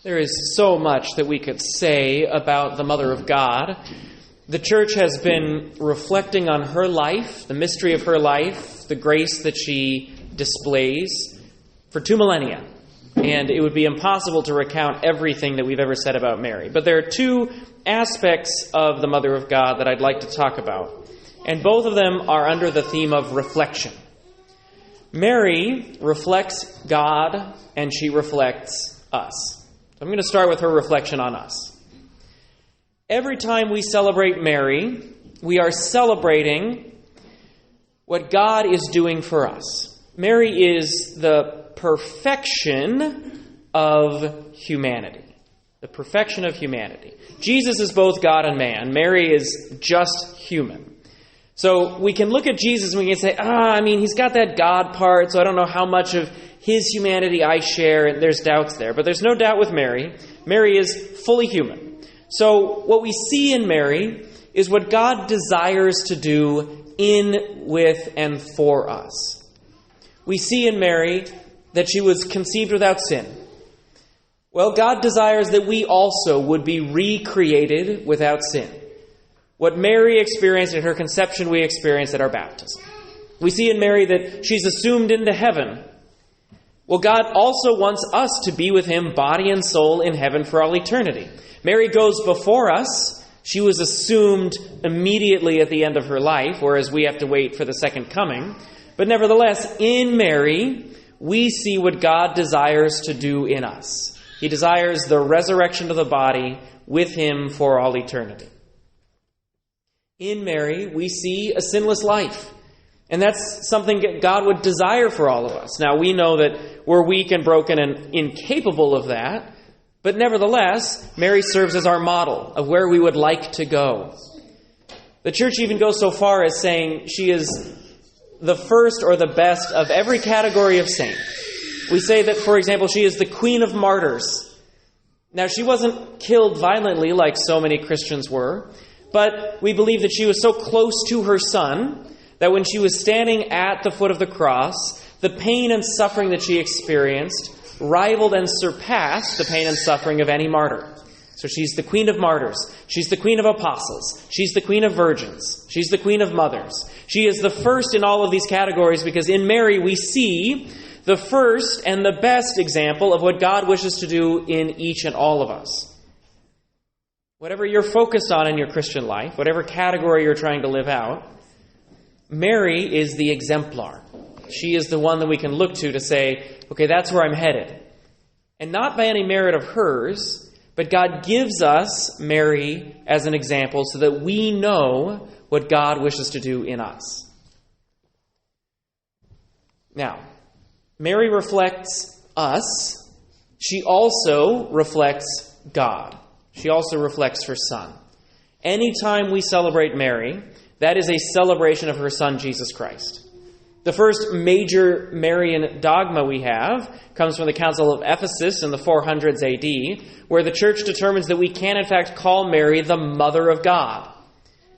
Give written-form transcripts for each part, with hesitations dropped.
There is so much that we could say about the Mother of God. The Church has been reflecting on her life, the mystery of her life, the grace that she displays for 2 millennia. And it would be impossible to recount everything that we've ever said about Mary. But there are 2 aspects of the Mother of God that I'd like to talk about. And both of them are under the theme of reflection. Mary reflects God, and she reflects us. I'm going to start with her reflection on us. Every time we celebrate Mary, we are celebrating what God is doing for us. Mary is the perfection of humanity. The perfection of humanity. Jesus is both God and man. Mary is just human. So we can look at Jesus and we can say, he's got that God part, so I don't know how much of his humanity I share, and there's doubts there. But there's no doubt with Mary. Mary is fully human. So what we see in Mary is what God desires to do in, with, and for us. We see in Mary that she was conceived without sin. Well, God desires that we also would be recreated without sin. What Mary experienced at her conception, we experience at our baptism. We see in Mary that she's assumed into heaven. Well, God also wants us to be with him, body and soul, in heaven for all eternity. Mary goes before us. She was assumed immediately at the end of her life, whereas we have to wait for the second coming. But nevertheless, in Mary, we see what God desires to do in us. He desires the resurrection of the body with him for all eternity. In Mary, we see a sinless life. And that's something that God would desire for all of us. Now, we know that we're weak and broken and incapable of that. But nevertheless, Mary serves as our model of where we would like to go. The Church even goes so far as saying she is the first or the best of every category of saint. We say that, for example, she is the Queen of Martyrs. Now, she wasn't killed violently like so many Christians were, but we believe that she was so close to her Son that when she was standing at the foot of the cross, the pain and suffering that she experienced rivaled and surpassed the pain and suffering of any martyr. So she's the Queen of Martyrs. She's the Queen of Apostles. She's the Queen of Virgins. She's the Queen of Mothers. She is the first in all of these categories because in Mary we see the first and the best example of what God wishes to do in each and all of us. Whatever you're focused on in your Christian life, whatever category you're trying to live out, Mary is the exemplar. She is the one that we can look to say, okay, that's where I'm headed. And not by any merit of hers, but God gives us Mary as an example so that we know what God wishes to do in us. Now, Mary reflects us. She also reflects God. She also reflects her Son. Anytime we celebrate Mary, that is a celebration of her Son, Jesus Christ. The first major Marian dogma we have comes from the Council of Ephesus in the 400s AD, where the Church determines that we can in fact call Mary the Mother of God.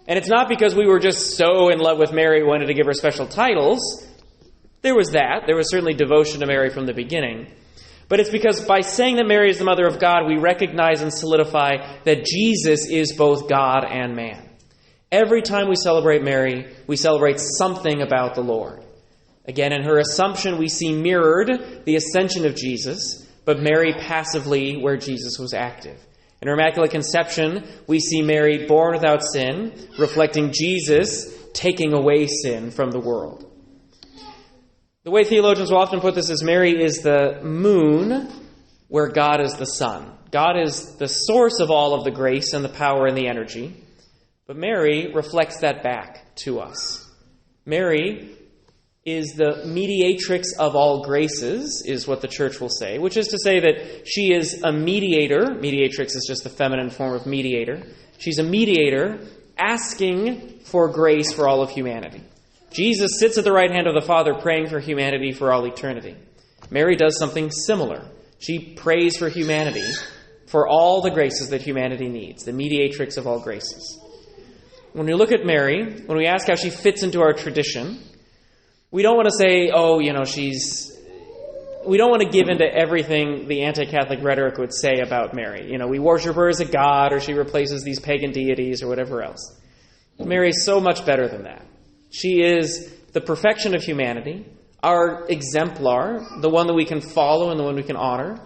And it's not because we were just so in love with Mary we wanted to give her special titles. There was that. There was certainly devotion to Mary from the beginning. But it's because by saying that Mary is the Mother of God, we recognize and solidify that Jesus is both God and man. Every time we celebrate Mary, we celebrate something about the Lord. Again, in her Assumption, we see mirrored the ascension of Jesus, but Mary passively where Jesus was active. In her Immaculate Conception, we see Mary born without sin, reflecting Jesus taking away sin from the world. The way theologians will often put this is Mary is the moon where God is the sun. God is the source of all of the grace and the power and the energy. But Mary reflects that back to us. Mary is the mediatrix of all graces, is what the Church will say, which is to say that she is a mediator. Mediatrix is just the feminine form of mediator. She's a mediator asking for grace for all of humanity. Jesus sits at the right hand of the Father praying for humanity for all eternity. Mary does something similar. She prays for humanity for all the graces that humanity needs, the mediatrix of all graces. When we look at Mary, when we ask how she fits into our tradition, we don't want to say, she's we don't want to give into everything the anti-Catholic rhetoric would say about Mary. We worship her as a god, or she replaces these pagan deities, or whatever else. Mary is so much better than that. She is the perfection of humanity, our exemplar, the one that we can follow and the one we can honor.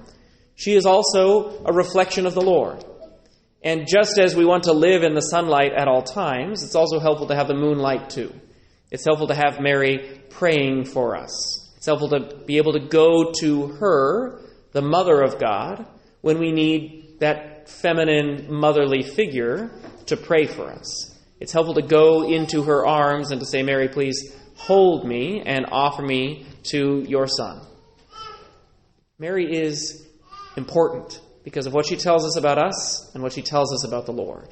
She is also a reflection of the Lord. And just as we want to live in the sunlight at all times, it's also helpful to have the moonlight too. It's helpful to have Mary praying for us. It's helpful to be able to go to her, the Mother of God, when we need that feminine, motherly figure to pray for us. It's helpful to go into her arms and to say, Mary, please hold me and offer me to your Son. Mary is important because of what she tells us about us and what she tells us about the Lord.